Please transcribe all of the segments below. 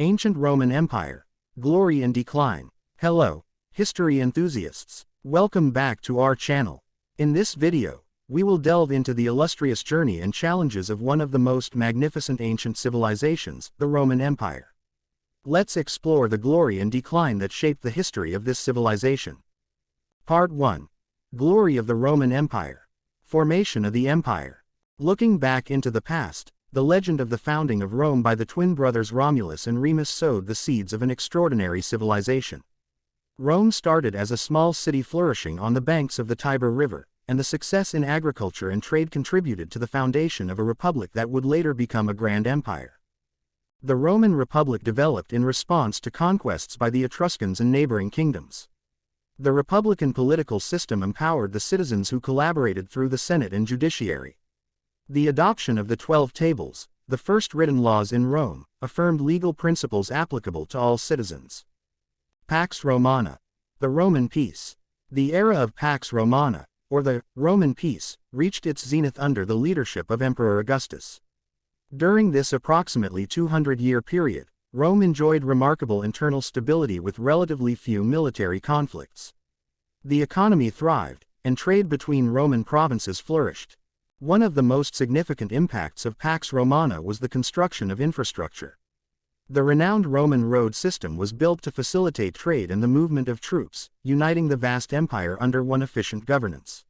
Ancient Roman Empire, Glory and Decline. Hello, history enthusiasts. Welcome back to our channel. In this video, we will delve into the illustrious journey and challenges of one of the most magnificent ancient civilizations, the Roman Empire. Let's explore the glory and decline that shaped the history of this civilization. Part 1. Glory of the Roman Empire. Formation of the Empire. Looking back into the past, the legend of the founding of Rome by the twin brothers Romulus and Remus sowed the seeds of an extraordinary civilization. Rome started as a small city flourishing on the banks of the Tiber River, and the success in agriculture and trade contributed to the foundation of a republic that would later become a grand empire. The Roman Republic developed in response to conquests by the Etruscans and neighboring kingdoms. The republican political system empowered the citizens who collaborated through the Senate and judiciary. The adoption of the 12 Tables, the first written laws in Rome, affirmed legal principles applicable to all citizens. Pax Romana. The Roman Peace. The era of Pax Romana, or the Roman Peace, reached its zenith under the leadership of Emperor Augustus. During this approximately 200-year period, Rome enjoyed remarkable internal stability with relatively few military conflicts. The economy thrived, and trade between Roman provinces flourished. One of the most significant impacts of Pax Romana was the construction of infrastructure. The renowned Roman road system was built to facilitate trade and the movement of troops, uniting the vast empire under one efficient governance.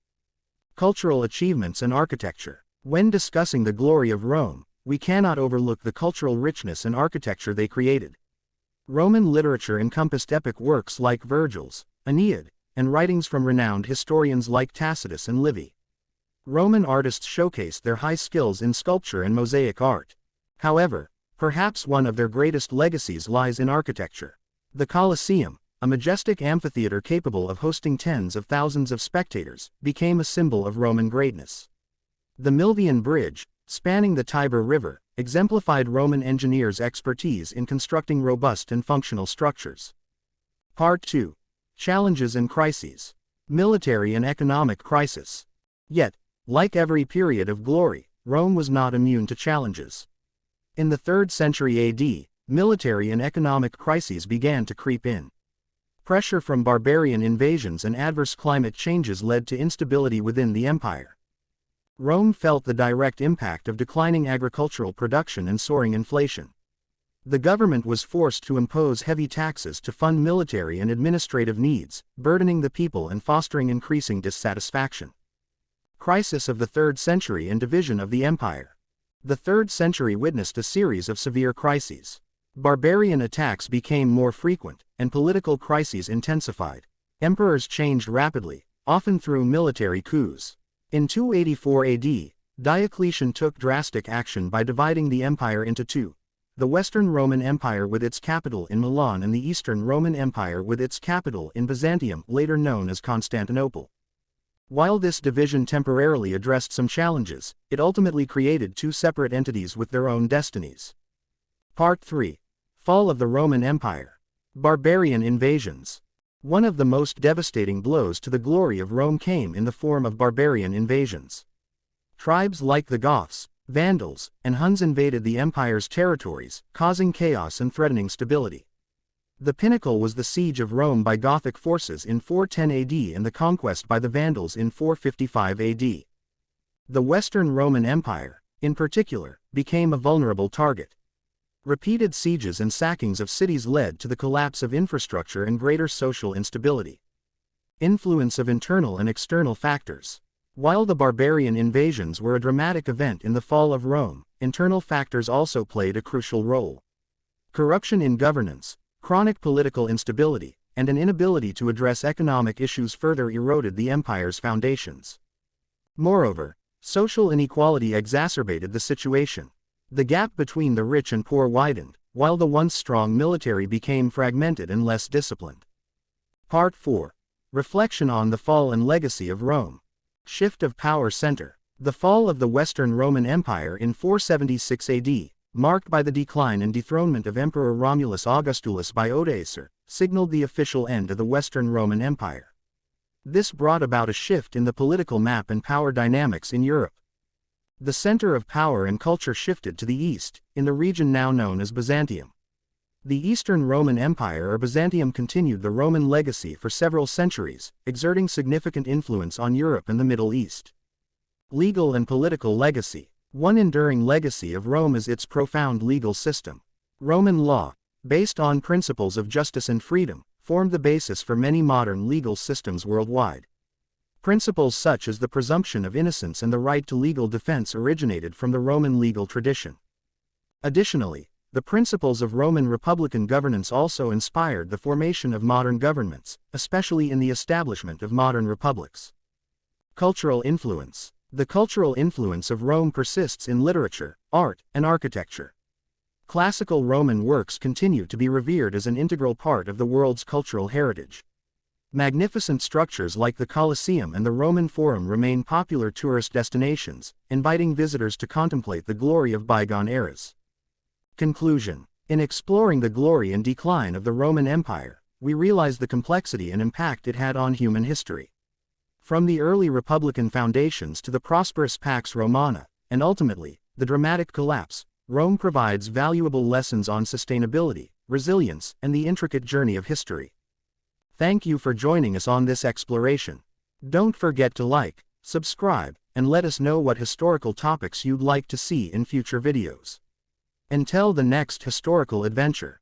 Cultural achievements and architecture. When discussing the glory of Rome, we cannot overlook the cultural richness and architecture they created. Roman literature encompassed epic works like Virgil's Aeneid, and writings from renowned historians like Tacitus and Livy. Roman artists showcased their high skills in sculpture and mosaic art. However, perhaps one of their greatest legacies lies in architecture. The Colosseum, a majestic amphitheater capable of hosting tens of thousands of spectators, became a symbol of Roman greatness. The Milvian Bridge, spanning the Tiber River, exemplified Roman engineers' expertise in constructing robust and functional structures. Part 2. Challenges and Crises. Military and economic crisis. Yet, like every period of glory, Rome was not immune to challenges. In the 3rd century AD, military and economic crises began to creep in. Pressure from barbarian invasions and adverse climate changes led to instability within the empire. Rome felt the direct impact of declining agricultural production and soaring inflation. The government was forced to impose heavy taxes to fund military and administrative needs, burdening the people and fostering increasing dissatisfaction. Crisis of the 3rd century and division of the empire. The 3rd century witnessed a series of severe crises. Barbarian attacks became more frequent, and political crises intensified. Emperors changed rapidly, often through military coups. In 284 AD, Diocletian took drastic action by dividing the empire into two: the Western Roman Empire with its capital in Milan and the Eastern Roman Empire with its capital in Byzantium, later known as Constantinople. While this division temporarily addressed some challenges, it ultimately created two separate entities with their own destinies. Part 3. Fall of the Roman Empire. Barbarian invasions. One of the most devastating blows to the glory of Rome came in the form of barbarian invasions. Tribes like the Goths, Vandals, and Huns invaded the empire's territories, causing chaos and threatening stability. The pinnacle was the siege of Rome by Gothic forces in 410 AD and the conquest by the Vandals in 455 AD. The Western Roman Empire, in particular, became a vulnerable target. Repeated sieges and sackings of cities led to the collapse of infrastructure and greater social instability. Influence of internal and external factors. While the barbarian invasions were a dramatic event in the fall of Rome, internal factors also played a crucial role. Corruption in governance, chronic political instability, and an inability to address economic issues further eroded the empire's foundations. Moreover, social inequality exacerbated the situation. The gap between the rich and poor widened, while the once strong military became fragmented and less disciplined. Part 4. Reflection on the fall and legacy of Rome. Shift of power center. The fall of the Western Roman Empire in 476 AD, marked by the decline and dethronement of Emperor Romulus Augustulus by Odoacer, signaled the official end of the Western Roman Empire. This brought about a shift in the political map and power dynamics in Europe. The center of power and culture shifted to the east, in the region now known as Byzantium. The Eastern Roman Empire or Byzantium continued the Roman legacy for several centuries, exerting significant influence on Europe and the Middle East. Legal and political legacy. One enduring legacy of Rome is its profound legal system. Roman law, based on principles of justice and freedom, formed the basis for many modern legal systems worldwide. Principles such as the presumption of innocence and the right to legal defense originated from the Roman legal tradition. Additionally, the principles of Roman republican governance also inspired the formation of modern governments, especially in the establishment of modern republics. Cultural influence. The cultural influence of Rome persists in literature, art, and architecture. Classical Roman works continue to be revered as an integral part of the world's cultural heritage. Magnificent structures like the Colosseum and the Roman Forum remain popular tourist destinations, inviting visitors to contemplate the glory of bygone eras. Conclusion. In exploring the glory and decline of the Roman Empire, we realize the complexity and impact it had on human history. From the early republican foundations to the prosperous Pax Romana, and ultimately, the dramatic collapse, Rome provides valuable lessons on sustainability, resilience, and the intricate journey of history. Thank you for joining us on this exploration. Don't forget to like, subscribe, and let us know what historical topics you'd like to see in future videos. Until the next historical adventure.